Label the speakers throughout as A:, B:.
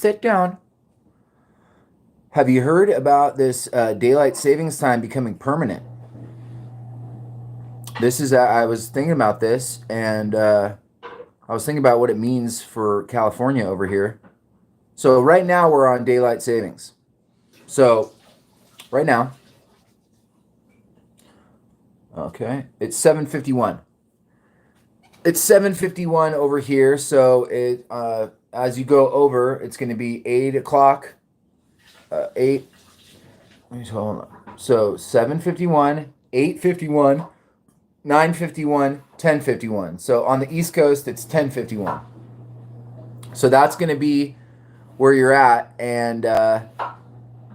A: sit down. Have you heard about this daylight savings time becoming permanent? This is, I was thinking about this, and I was thinking about what it means for California over here. So right now we're on daylight savings. So right now, okay, it's 7:51. It's 7:51 over here. So it as you go over, it's going to be 8 o'clock. 8. Let me hold on. So 7:51, 8:51, 9:51, 10:51. So on the East Coast, it's 10:51. So that's going to be where you're at, and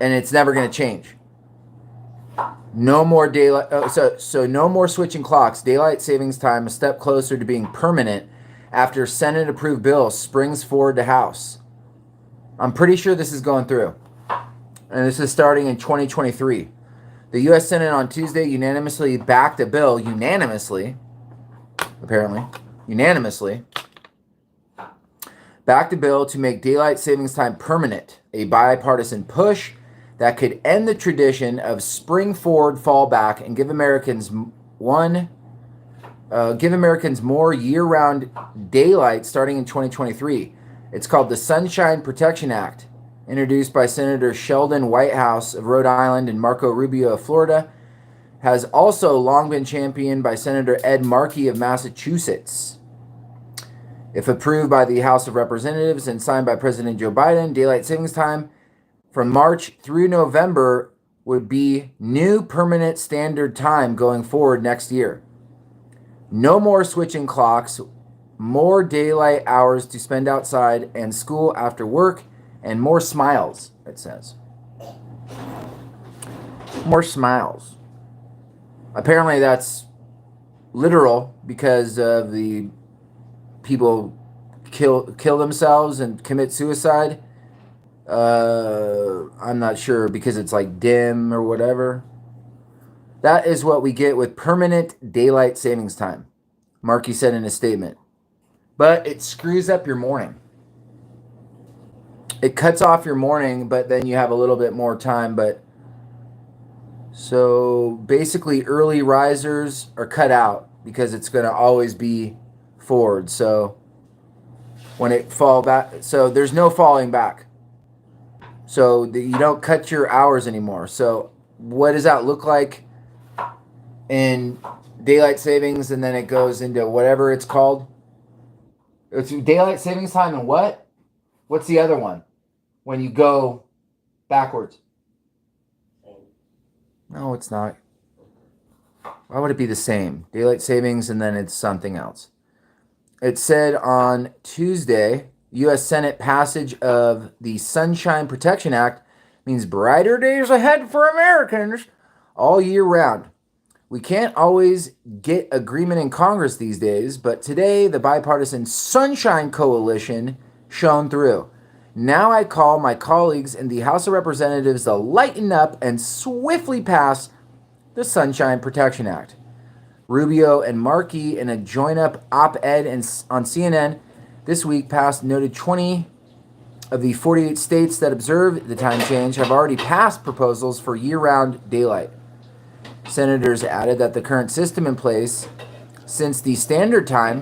A: it's never going to change. No more daylight. So no more switching clocks. Daylight savings time a step closer to being permanent after Senate approved bill springs forward to House. I'm pretty sure this is going through, and this is starting in 2023. The U.S. Senate on Tuesday unanimously backed a bill. Apparently, backed a bill to make daylight savings time permanent, a bipartisan push that could end the tradition of spring forward fallback and give Americans more year-round daylight starting in 2023. It's called the Sunshine Protection Act, introduced by Senator Sheldon Whitehouse of Rhode Island and Marco Rubio of Florida, has also long been championed by Senator Ed Markey of Massachusetts. If approved by the House of Representatives and signed by President Joe Biden, daylight savings time from March through November would be new permanent standard time going forward next year. No more switching clocks, more daylight hours to spend outside and school after work, and more smiles, it says. More smiles. Apparently that's literal because of the people kill themselves and commit suicide. I'm not sure because it's like dim or whatever. That is what we get with permanent daylight savings time, Markey said in a statement. But it screws up your morning. It cuts off your morning, but then you have a little bit more time. But so basically early risers are cut out because it's going to always be forward. So when it fall back, so there's no falling back. So you don't cut your hours anymore. So what does that look like in daylight savings? And then it goes into whatever it's called. It's daylight savings time and what? What's the other one? When you go backwards. No, it's not. Why would it be the same? Daylight savings and then it's something else. It said on Tuesday, U.S. Senate passage of the Sunshine Protection Act means brighter days ahead for Americans all year round. We can't always get agreement in Congress these days, but today the bipartisan Sunshine Coalition shone through. Now I call my colleagues in the House of Representatives to lighten up and swiftly pass the Sunshine Protection Act. Rubio and Markey, in a join-up op-ed on CNN this week, noted 20 of the 48 states that observe the time change have already passed proposals for year-round daylight. Senators added that the current system in place since the standard time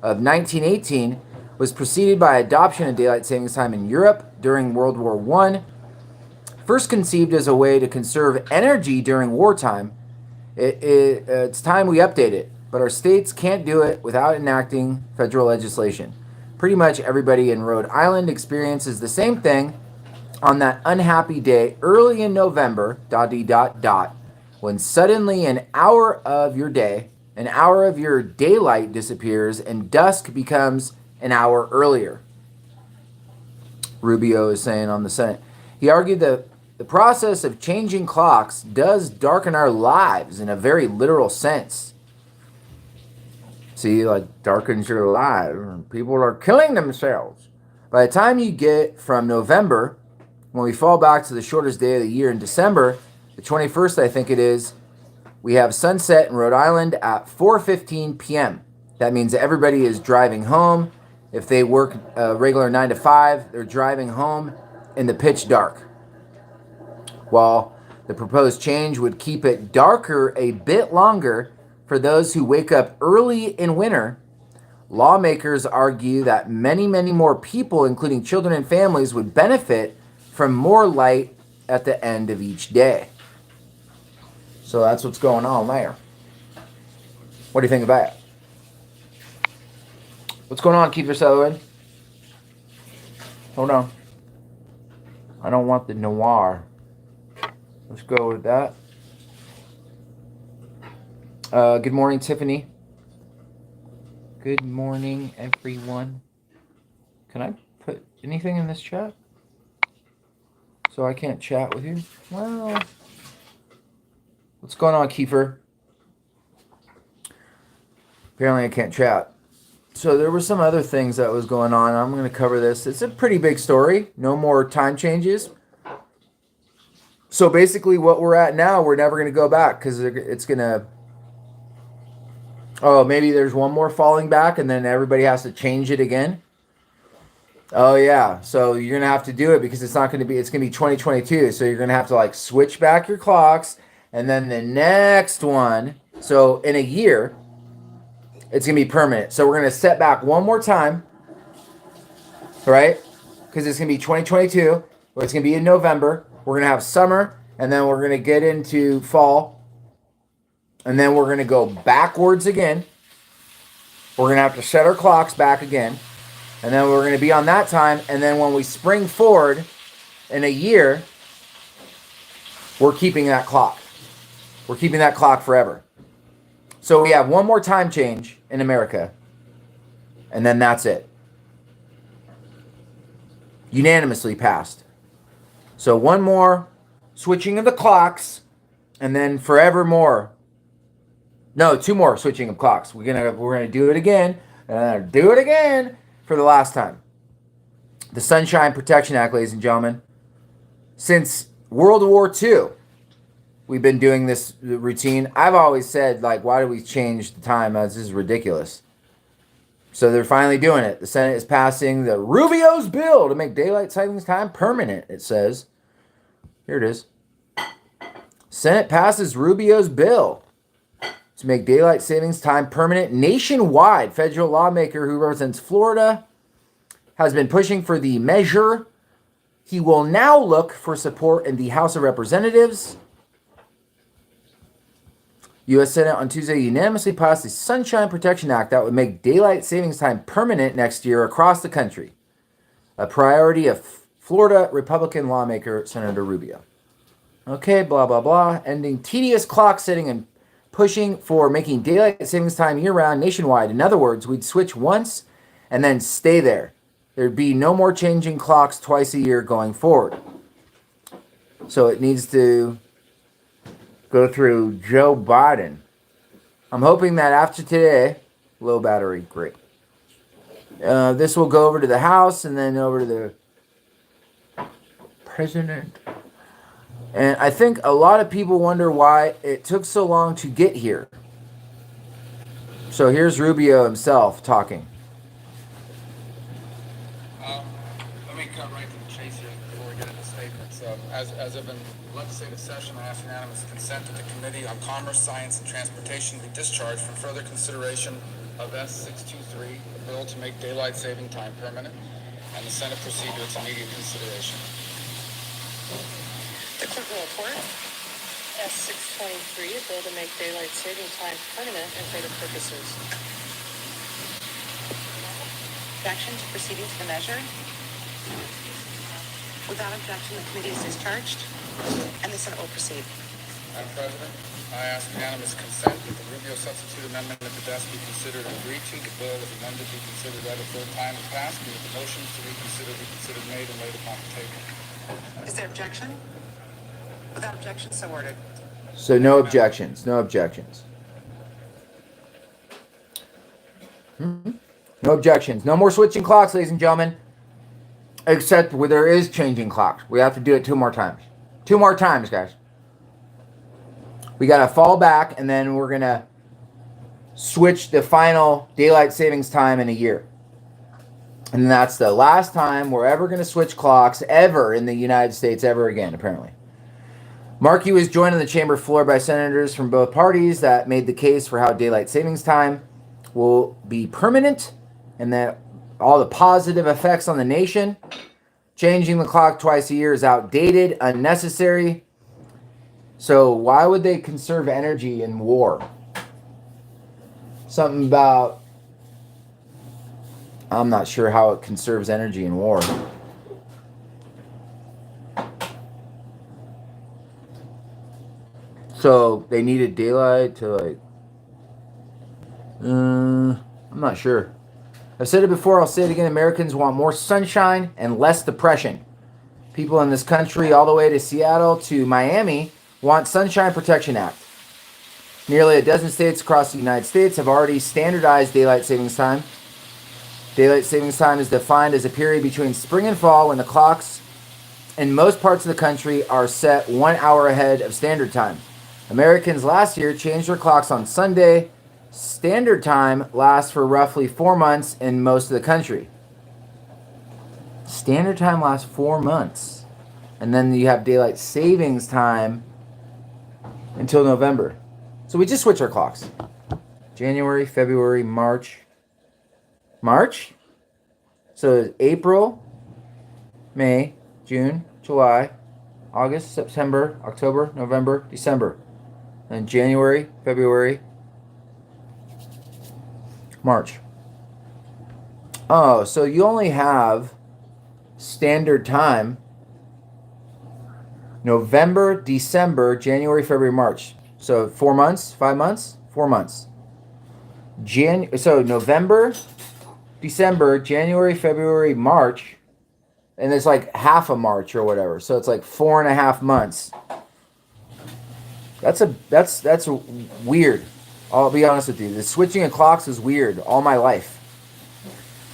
A: of 1918 was preceded by adoption of daylight savings time in Europe during World War I. First conceived as a way to conserve energy during wartime, it's time we update it, but our states can't do it without enacting federal legislation. Pretty much everybody in Rhode Island experiences the same thing on that unhappy day early in November, when suddenly an hour of your daylight disappears and dusk becomes an hour earlier. Rubio is saying on the Senate. He argued that the process of changing clocks does darken our lives in a very literal sense. See, like darkens your life. People are killing themselves. By the time you get from November, when we fall back to the shortest day of the year in December, the 21st, I think it is, we have sunset in Rhode Island at 4:15 p.m. That means that everybody is driving home If they work a regular 9 to 5, they're driving home in the pitch dark. While the proposed change would keep it darker a bit longer for those who wake up early in winter, lawmakers argue that many more people, including children and families, would benefit from more light at the end of each day. So that's what's going on there. What do you think about it? What's going on, Kiefer Sutherland? Hold on. I don't want the noir. Let's go with that. Good morning, Tiffany. Good morning, everyone. Can I put anything in this chat? So I can't chat with you? Well, what's going on, Kiefer? Apparently I can't chat. So there were some other things that was going on. I'm going to cover this. It's a pretty big story. No more time changes. So basically what we're at now, we're never going to go back because it's going to... Oh, maybe there's one more falling back and then everybody has to change it again. Oh, yeah. So you're going to have to do it because it's going to be 2022. So you're going to have to like switch back your clocks and then the next one. So in a year, it's going to be permanent. So we're going to set back one more time, right? Because it's going to be 2022. It's going to be in November. We're going to have summer, and then we're going to get into fall. And then we're going to go backwards again. We're going to have to set our clocks back again. And then we're going to be on that time. And then when we spring forward in a year, we're keeping that clock. We're keeping that clock forever. So we have one more time change in America, and then that's it. Unanimously passed. So one more switching of the clocks, and then forevermore. No, two more switching of clocks. We're gonna do it again, and do it again for the last time. The Sunshine Protection Act, ladies and gentlemen. Since World War II. We've been doing this routine. I've always said, like, why do we change the time? This is ridiculous. So they're finally doing it. The Senate is passing the Rubio's bill to make daylight savings time permanent, it says. Here it is. Senate passes Rubio's bill to make daylight savings time permanent nationwide. Federal lawmaker who represents Florida has been pushing for the measure. He will now look for support in the House of Representatives. U.S. Senate on Tuesday unanimously passed the Sunshine Protection Act that would make daylight savings time permanent next year across the country, a priority of Florida Republican lawmaker Senator Rubio. Okay, blah, blah, blah. Ending tedious clock setting and pushing for making daylight savings time year-round nationwide. In other words, we'd switch once and then stay there. There'd be no more changing clocks twice a year going forward. So it needs to go through Joe Biden. I'm hoping that after today, low battery, great. This will go over to the House and then over to the President. And I think a lot of people wonder why it took so long to get here. So here's Rubio himself talking.
B: Let me cut right to the chase here before we get into statements. As of in legislative session, I ask unanimous consent that the Committee on Commerce, Science, and Transportation be discharged from further consideration of S623, a bill to make daylight saving time permanent, and the Senate proceed to its immediate consideration.
C: The clerk will report. S623, a bill to make daylight saving time permanent and for other purposes. Objection to proceeding to the measure? Without objection, the committee is discharged, and the Senate will proceed.
B: Madam President, I ask unanimous consent that the Rubio substitute amendment at the desk be considered and agreed to. The bill is amended be considered read a third time and passed, and that the motions to reconsider be considered made and laid upon the table.
C: Is there objection? Without objection, so ordered.
A: So no objections. No objections. No objections. No more switching clocks, ladies and gentlemen. Except where there is changing clocks. We have to do it 2 more times. 2 more times, guys. We got to fall back, and then we're going to switch the final daylight savings time in a year. And that's the last time we're ever going to switch clocks ever in the United States ever again, apparently. Markey was joined on the chamber floor by senators from both parties that made the case for how daylight savings time will be permanent and that all the positive effects on the nation. Changing the clock twice a year is outdated, unnecessary. So why would they conserve energy in war? Something about, I'm not sure how it conserves energy in war. So they needed daylight to like, I'm not sure. I've said it before, I'll say it again. Americans want more sunshine and less depression. People in this country, all the way to Seattle to Miami, want Sunshine Protection Act. Nearly a dozen states across the United States have already standardized daylight savings time. Daylight savings time is defined as a period between spring and fall when the clocks in most parts of the country are set 1 hour ahead of standard time. Americans last year changed their clocks on Sunday. Standard time lasts for roughly 4 months in most of the country. Standard time lasts 4 months. And then you have daylight savings time until November. So we just switch our clocks. January, February, March. March? So April, May, June, July, August, September, October, November, December. And January, February, March. Oh, so you only have standard time November, December, January, February, March. So 4 months, 5 months, 4 months. So November, December, January, February, March, and it's like half a March or whatever. So it's like 4.5 months. That's weird. I'll be honest with you. The switching of clocks is weird all my life.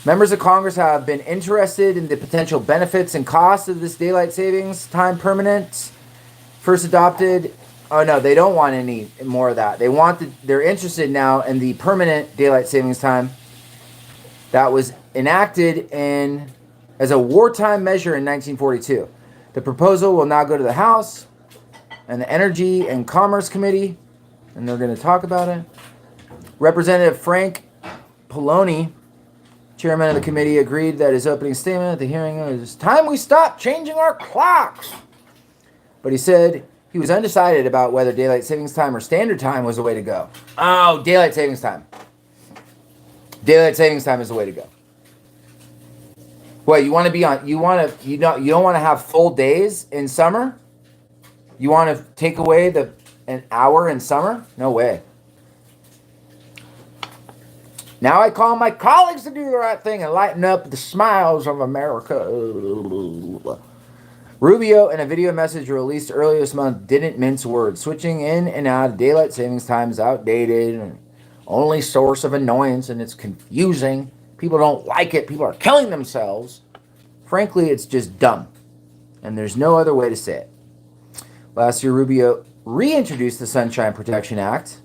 A: Members of Congress have been interested in the potential benefits and costs of this daylight savings time permanent. First adopted. Oh no, they don't want any more of that. They're interested now in the permanent daylight savings time that was enacted as a wartime measure in 1942. The proposal will now go to the House and the Energy and Commerce Committee, and they're going to talk about it. Representative Frank Pallone, chairman of the committee, agreed that his opening statement at the hearing was, "It's time we stop changing our clocks." But he said he was undecided about whether daylight savings time or standard time was the way to go. Oh, daylight savings time. Daylight savings time is the way to go. What, you don't want to have full days in summer? You want to take away an hour in summer? No way. Now I call my colleagues to do the right thing and lighten up the smiles of America. Rubio, in a video message released earlier this month, didn't mince words. Switching in and out of daylight savings time is outdated and only source of annoyance, and it's confusing. People don't like it. People are killing themselves. Frankly, it's just dumb, and there's no other way to say it. Last year, Rubio reintroduced the Sunshine Protection Act,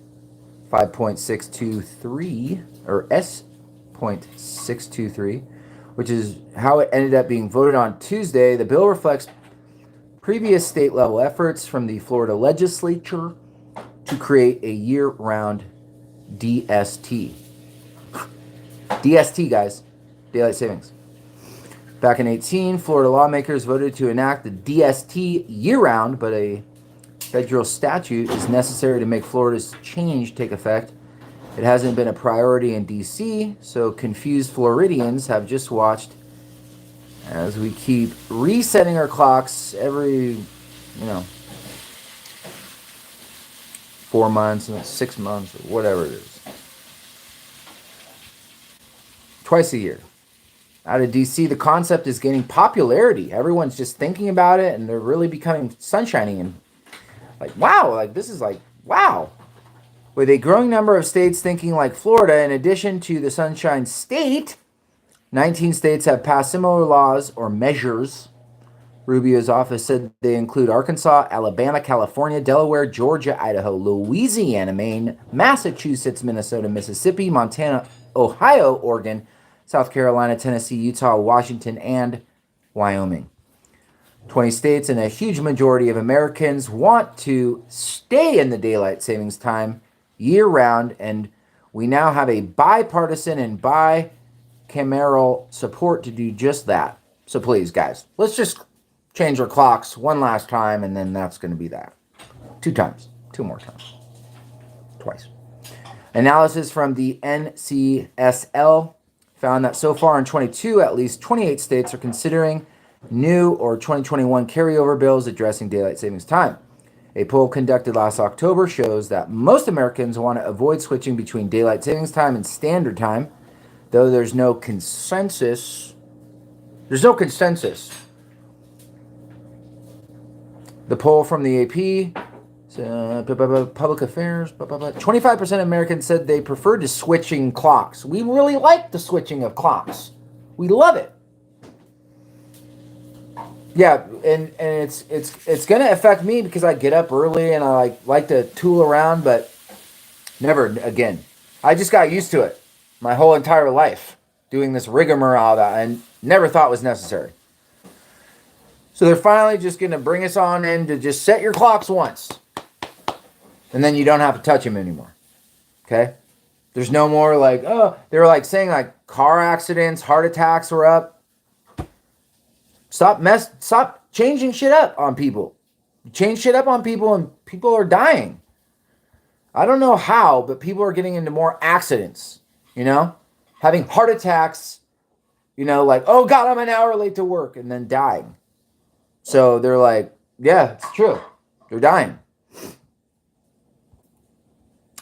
A: 5.623, or S.623, which is how it ended up being voted on Tuesday. The bill reflects previous state-level efforts from the Florida legislature to create a year-round DST. DST, guys. Daylight savings. Back in 2018, Florida lawmakers voted to enact the DST year-round, but a federal statute is necessary to make Florida's change take effect. It hasn't been a priority in D.C., so confused Floridians have just watched as we keep resetting our clocks every, 4 months, 6 months, or whatever it is. Twice a year. Out of DC, the concept is gaining popularity. Everyone's just thinking about it, and they're really becoming sunshiny and this is wow. With a growing number of states thinking like Florida, in addition to the Sunshine State, 19 states have passed similar laws or measures. Rubio's office said they include Arkansas, Alabama, California, Delaware, Georgia, Idaho, Louisiana, Maine, Massachusetts, Minnesota, Mississippi, Montana, Ohio, Oregon, South Carolina, Tennessee, Utah, Washington, and Wyoming. 20 states and a huge majority of Americans want to stay in the daylight savings time year round, and we now have a bipartisan and bicameral support to do just that. So please, guys, let's just change our clocks one last time, and then that's going to be that. 2 times. 2 more times. Twice. Analysis from the NCSL found that so far in 22, at least 28 states are considering new or 2021 carryover bills addressing daylight savings time. A poll conducted last October shows that most Americans want to avoid switching between daylight savings time and standard time, though there's no consensus. The poll from the AP, Public Affairs, 25% of Americans said they preferred to switching clocks. We really like the switching of clocks. We love it. Yeah, and it's gonna affect me because I get up early and I like to tool around, but never again. I just got used to it my whole entire life, doing this rigmarole that I never thought was necessary. So they're finally just gonna bring us on in to just set your clocks once, and then you don't have to touch them anymore. Okay? There's no more like, oh, they were like saying like car accidents, heart attacks were up. Stop changing shit up on people. You change shit up on people and people are dying. I don't know how, but people are getting into more accidents, having heart attacks, like, oh God, I'm an hour late to work, and then dying. So they're like, yeah, it's true. They're dying.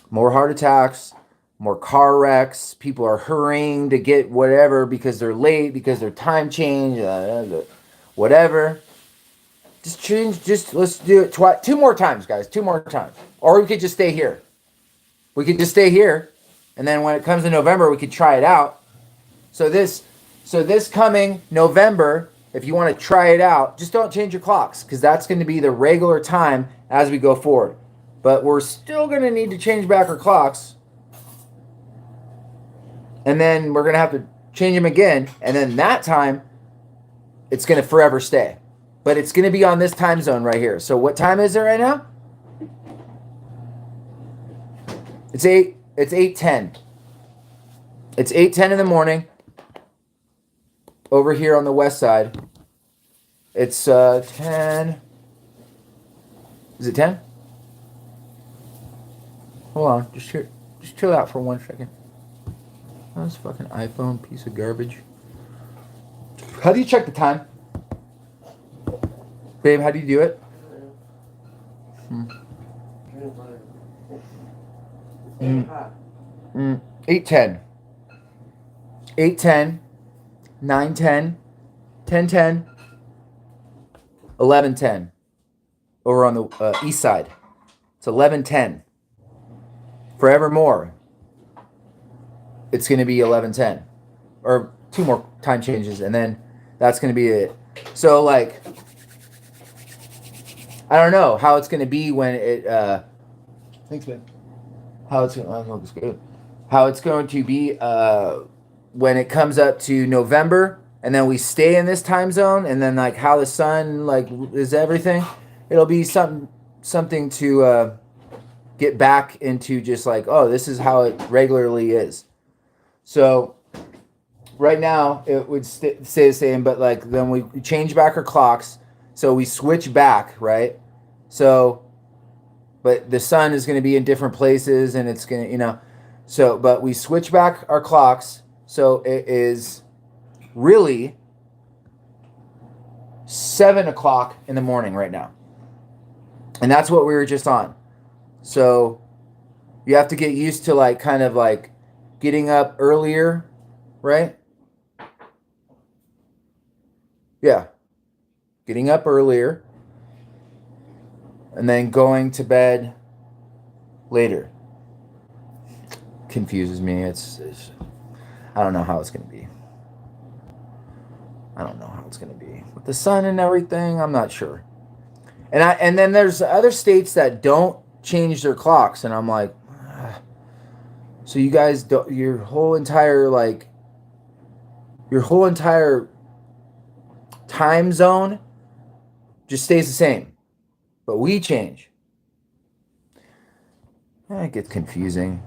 A: More heart attacks, more car wrecks. People are hurrying to get whatever because they're late, because their time changed. Whatever. Let's do it 2 more times, guys. 2 more times. Or we could just stay here. And then when it comes to November, we could try it out. So this coming November, if you want to try it out, just don't change your clocks, because that's going to be the regular time as we go forward. But we're still going to need to change back our clocks. And then we're going to have to change them again. And then that time, it's going to forever stay. But it's going to be on this time zone right here. So what time is it right now? It's 8:10. It's 8:10 in the morning. Over here on the west side. It's 10. Is it 10? Hold on. Just chill out for 1 second. Oh, this fucking iPhone piece of garbage. How do you check the time? Babe, how do you do it? 8:10. 8:10. 9:10. 10:10. 11:10. Over on the east side. It's 11:10. Forevermore. It's going to be 11:10. Or 2 more time changes, and then that's going to be it. So, like, I don't know how it's going to be when it, thanks, man. How it's going to be when it comes up to November, and then we stay in this time zone, and then, like, how the sun, like, is everything. It'll be something to get back into just like, oh, this is how it regularly is. So right now it would stay the same, but like then we change back our clocks, so we switch back, right? So, but the sun is going to be in different places, and it's going to, so, but we switch back our clocks, so it is really 7 o'clock in the morning right now, and that's what we were just on. So you have to get used to like kind of like getting up earlier, right? Yeah. Getting up earlier and then going to bed later. Confuses me. It's I don't know how it's going to be. With the sun and everything, I'm not sure. And then there's other states that don't change their clocks, and I'm like, so you guys don't, your whole entire like Your whole entire time zone just stays the same. But we change. It gets confusing.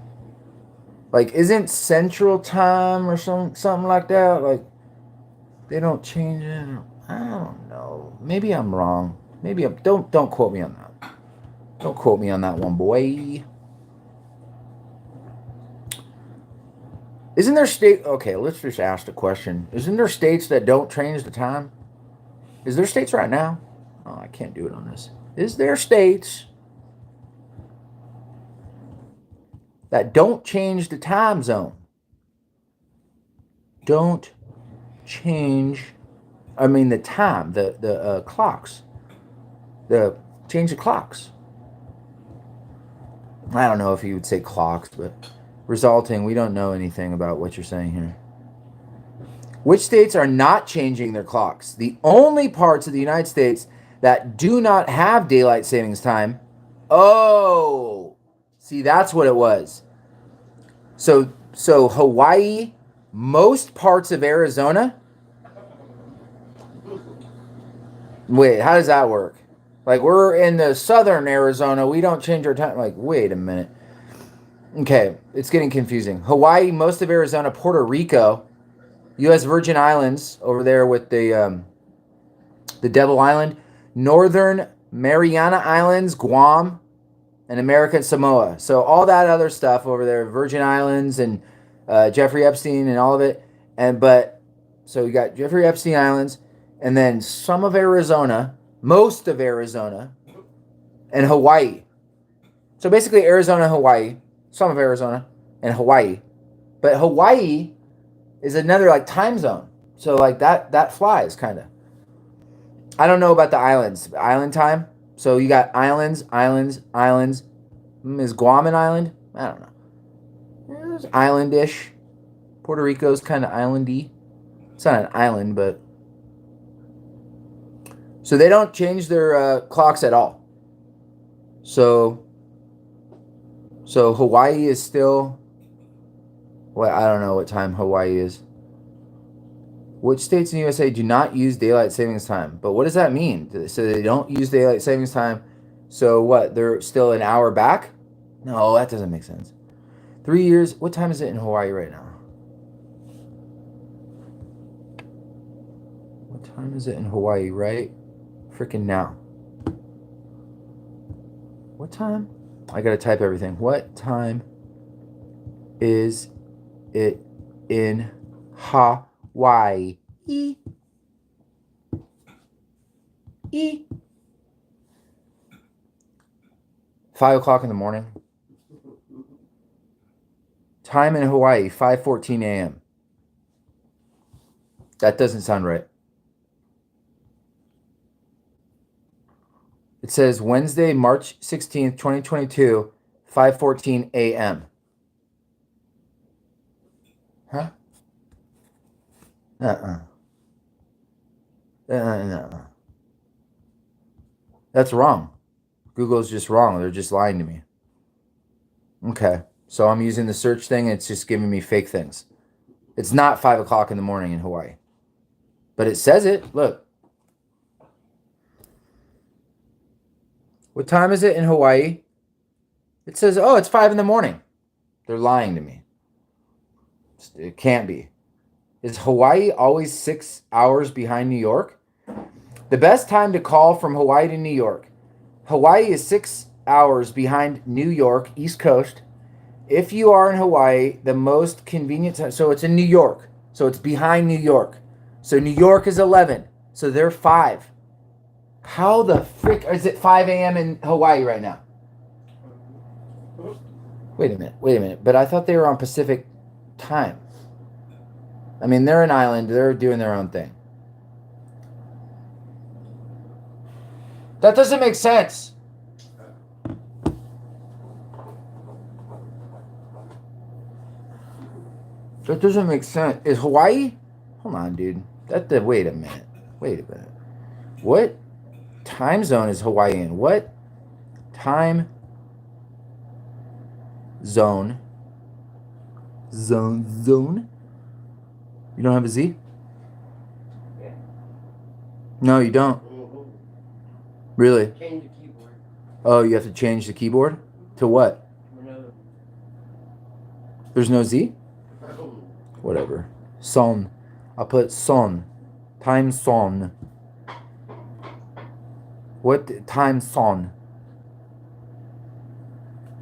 A: Like, isn't Central Time or something like that? Like, they don't change it. I don't know. Maybe I'm wrong. Maybe I'm. Don't quote me on that. Don't quote me on that one, boy. Isn't there state? Okay, let's just ask the question. Isn't there states that don't change the time? Is there states right now? Oh, I can't do it on this. Is there states that don't change the time zone? Don't change. I mean the time, the clocks. Change the clocks. I don't know if you would say clocks, but resulting, we don't know anything about what you're saying here. Which states are not changing their clocks? The only parts of the United States that do not have daylight savings time. Oh, see, that's what it was. So Hawaii, most parts of Arizona. Wait, how does that work? Like, we're in the southern Arizona, we don't change our time. Like, wait a minute. Okay, it's getting confusing. Hawaii, most of Arizona, Puerto Rico, U.S. Virgin Islands over there with the Devil Island, Northern Mariana Islands, Guam, and American Samoa. So all that other stuff over there, Virgin Islands and Jeffrey Epstein and all of it. So you got Jeffrey Epstein Islands, and then some of Arizona, most of Arizona, and Hawaii. So basically Arizona, Hawaii, some of Arizona, and Hawaii. But Hawaii is another like time zone. So like that flies kind of. I don't know about the islands. Island time. So you got islands. Is Guam an island? I don't know. It's islandish. Puerto Rico's kind of islandy. It's not an island, but so they don't change their clocks at all. So Hawaii is still. Well, I don't know what time Hawaii is. Which states in the USA do not use daylight savings time? But what does that mean? So they don't use daylight savings time. So what? They're still an hour back? No, that doesn't make sense. 3 years. What time is it in Hawaii right now? What time is it in Hawaii right freaking now? What time? I gotta type everything. What time is it in Hawaii? 5 o'clock in the morning. Time in Hawaii, 5:14 a.m. That doesn't sound right. It says Wednesday, March 16th, 2022, 5:14 a.m. Huh? That's wrong. Google's just wrong. They're just lying to me. Okay. So I'm using the search thing and it's just giving me fake things. It's not 5 o'clock in the morning in Hawaii. But it says it. Look. What time is it in Hawaii? It says, oh, it's 5 in the morning. They're lying to me. It can't be. Is Hawaii always 6 hours behind New York? The best time to call from Hawaii to New York. Hawaii is 6 hours behind New York, East Coast. If you are in Hawaii, the most convenient time. So it's in New York. So it's behind New York. So New York is 11. So they're 5. How the frick is it 5 a.m. in Hawaii right now? Wait a minute. But I thought they were on Pacific time. I mean, they're an island. They're doing their own thing. That doesn't make sense. That doesn't make sense. Is Hawaii? Hold on, dude. Wait a minute. What time zone is Hawaii in? What time zone? Zone? You don't have a Z? No, you don't.
D: Mhm.
A: Really?
D: Change the keyboard.
A: Oh, you have to change the keyboard? To what?
D: Whenever.
A: There's no Z? Whatever. Son. I'll put son. Time son. What time son?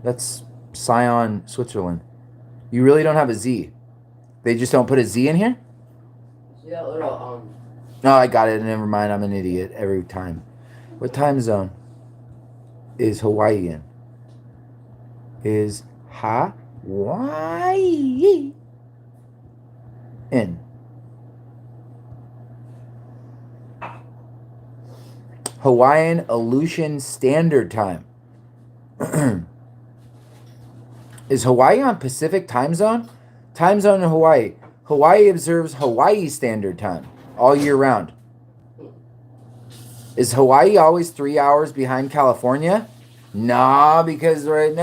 A: That's Sion, Switzerland. You really don't have a Z. They just don't put a Z in here?
D: See that little
A: No, I got it. Never mind. I'm an idiot every time. What time zone is Hawaii in? Is Hawaii in? Hawaiian Aleutian Standard Time. Is Hawaii on Pacific Time Zone? Time zone in Hawaii. Hawaii observes Hawaii Standard Time all year round. Is Hawaii always 3 hours behind California? Nah, because right now